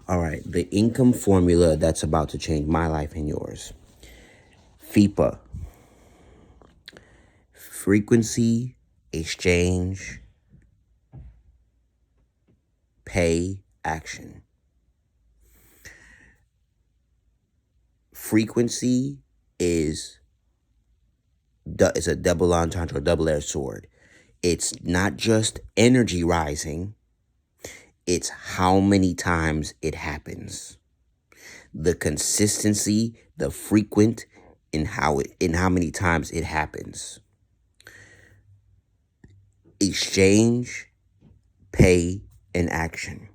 All right, the income formula that's about to change my life and yours. FEIPA, frequency, exchange, pay, action. Frequency is a double entendre, double-edged sword. It's not just energy rising, it's how many times it happens. The consistency, the frequent, in how many times it happens. Exchange, pay, and action.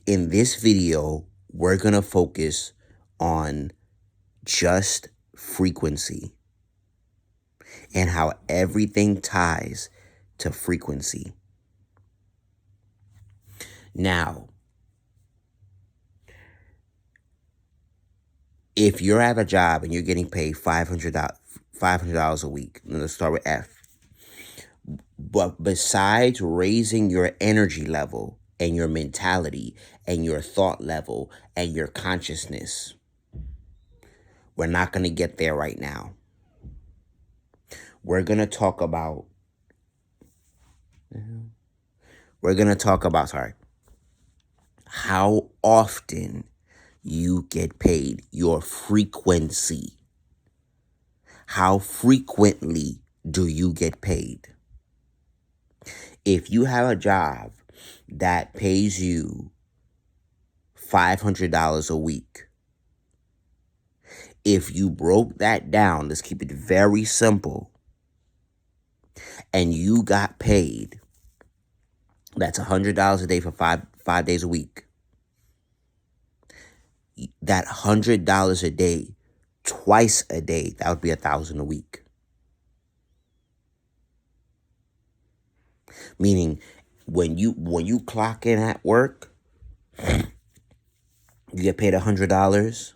In this video, we're going to focus on just frequency and how everything ties to frequency. Now, if you're at a job and you're getting paid $500 a week, let's start with F. But besides raising your energy level and your mentality and your thought level and your consciousness, we're not going to get there right now. We're going to talk about how often you get paid, your frequency. How frequently do you get paid? If you have a job that pays you $500 a week, if you broke that down, let's keep it very simple, and you got paid, that's $100 a day for five days a week. That $100 a day, twice a day, that would be $1,000 a week. Meaning, when you clock in at work, you get paid $100.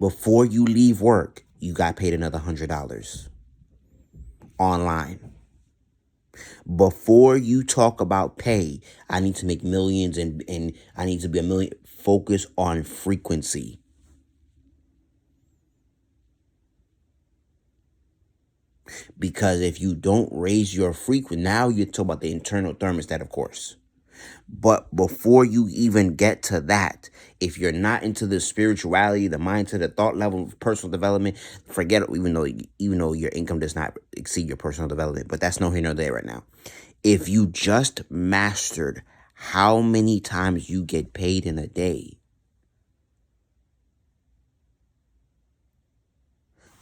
Before you leave work, you got paid another $100 online. Before you talk about pay, I need to make millions and I need to be a million. Focus on frequency. Because if you don't raise your frequency, now you're talking about the internal thermostat, of course. But before you even get to that, if you're not into the spirituality, the mindset, the thought level of personal development, forget it, even though your income does not exceed your personal development. But that's no here nor there right now. If you just mastered how many times you get paid in a day,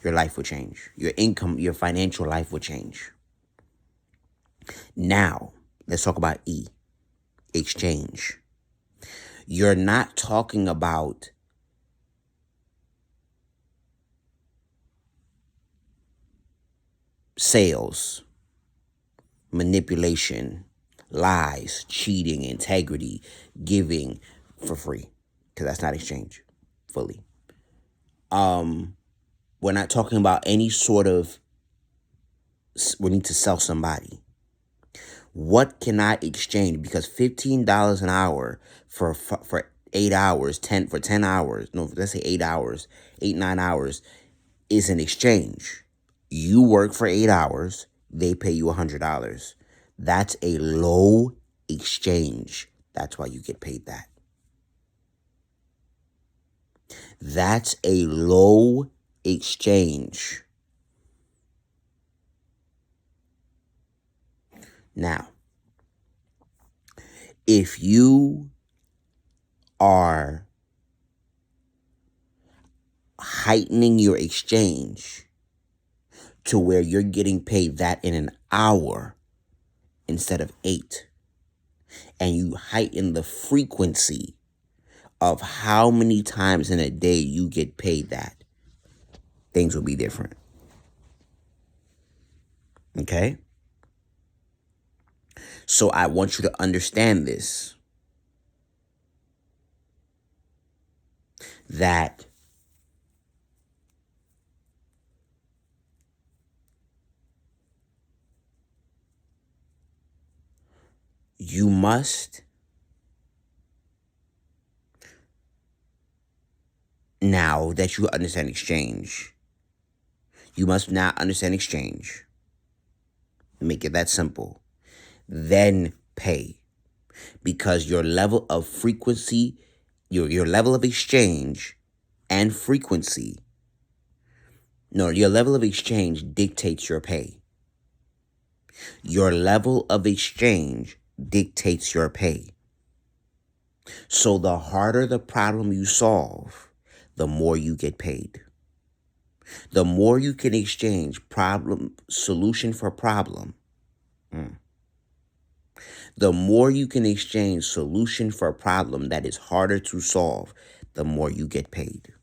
your life would change. Your income, your financial life would change. Now, let's talk about E, exchange. You're not talking about sales, manipulation, lies, cheating, integrity, giving for free, because that's not exchange fully. We're not talking about any sort of, we need to sell somebody. What can I exchange? Because $15 an hour for 8 hours, 10 hours, no, let's say 8 hours, 9 hours is an exchange. You work for 8 hours, they pay you $100. That's a low exchange. That's why you get paid that. That's a low exchange. Now, if you are heightening your exchange to where you're getting paid that in an hour instead of 8, and you heighten the frequency of how many times in a day you get paid that, things will be different. Okay? So I want you to understand this, that You must now that you understand exchange, you must now understand exchange. Make it that simple. Then pay. Because your level of frequency, your level of exchange and frequency, no, your level of exchange dictates your pay. Your level of exchange dictates your pay. So the harder the problem you solve, the more you get paid. The more you can exchange solution for problem, the more you can exchange solution for a problem that is harder to solve, the more you get paid.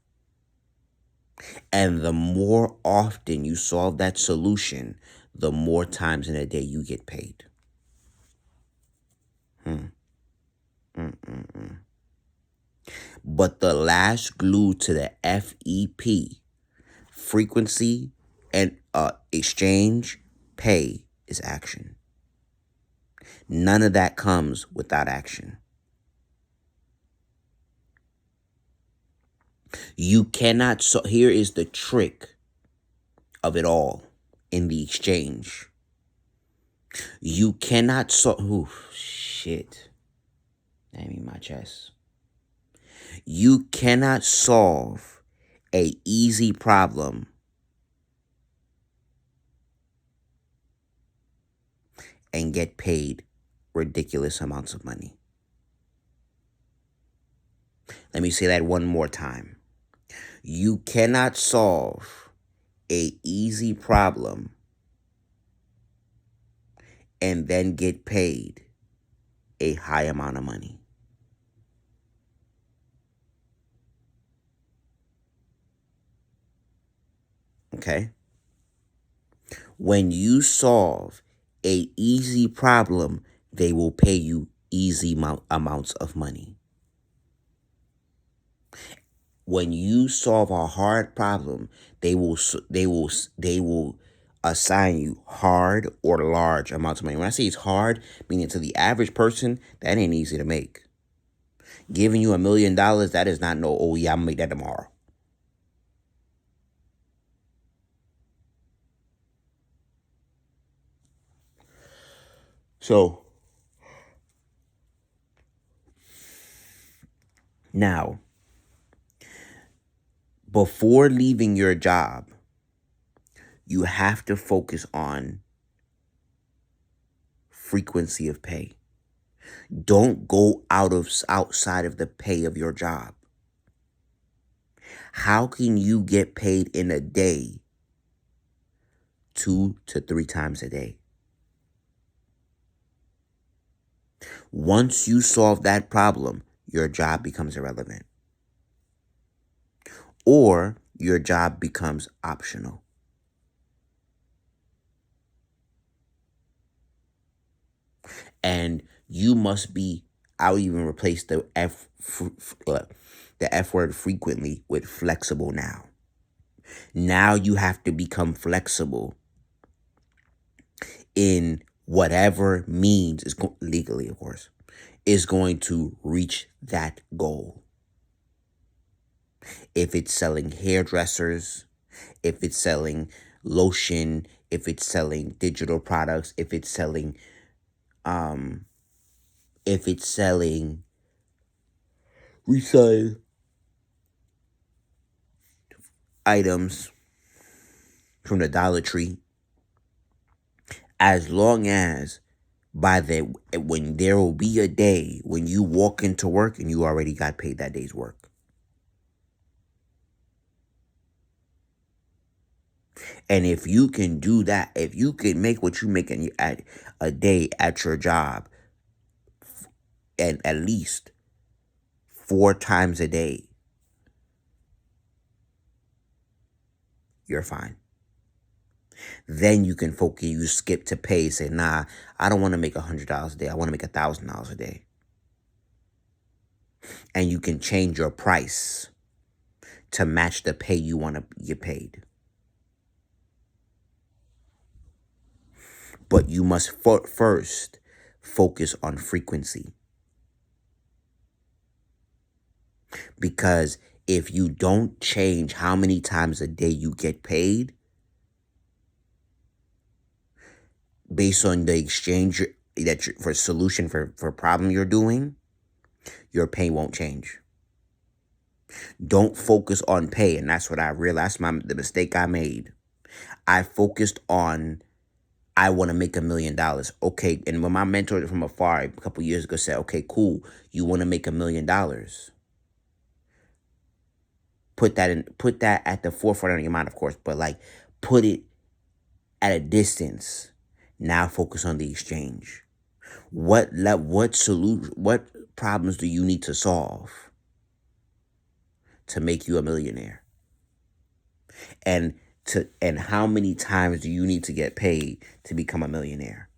And the more often you solve that solution, the more times in a day you get paid. But the last glue to the FEP, frequency and exchange, pay, is action. None of that comes without action. You cannot, so here is the trick of it all in the exchange. You cannot shit. That mean my chest. You cannot solve a easy problem and get paid ridiculous amounts of money. Let me say that one more time. You cannot solve a easy problem and then get paid a high amount of money. Okay? When you solve a easy problem, they will pay you easy amounts of money. When you solve a hard problem, they will assign you hard or large amounts of money. When I say it's hard, meaning to the average person, that ain't easy to make. Giving you $1 million, that is not no, oh yeah, I'm gonna make that tomorrow. So now, before leaving your job, you have to focus on frequency of pay. Don't go outside of the pay of your job. How can you get paid in a day 2 to 3 times a day? Once you solve that problem, your job becomes irrelevant. Or your job becomes optional. And you must be, I'll even replace the F word frequently with flexible now. Now you have to become flexible in whatever means, legally, of course, is going to reach that goal. If it's selling hairdressers, if it's selling lotion, if it's selling digital products, if it's selling resale items from the Dollar Tree, as long as when there will be a day when you walk into work and you already got paid that day's work. And if you can do that, if you can make what you make at a day at your job, and at least 4 times a day, you're fine. Then you can focus, you skip to pay, say, nah, I don't want to make $100 a day. I want to make $1,000 a day. And you can change your price to match the pay you want to get paid. But you must first focus on frequency. Because if you don't change how many times a day you get paid based on the exchange for solution for problem you're doing, your pay won't change. Don't focus on pay. And that's what I realized, the mistake I made. I focused on, I want to make $1,000,000. Okay. And when my mentor from afar a couple years ago said, okay, cool, you want to make $1,000,000. Put that at the forefront of your mind, of course, but like put it at a distance. Now focus on the exchange. What problems do you need to solve to make you a millionaire? And how many times do you need to get paid to become a millionaire?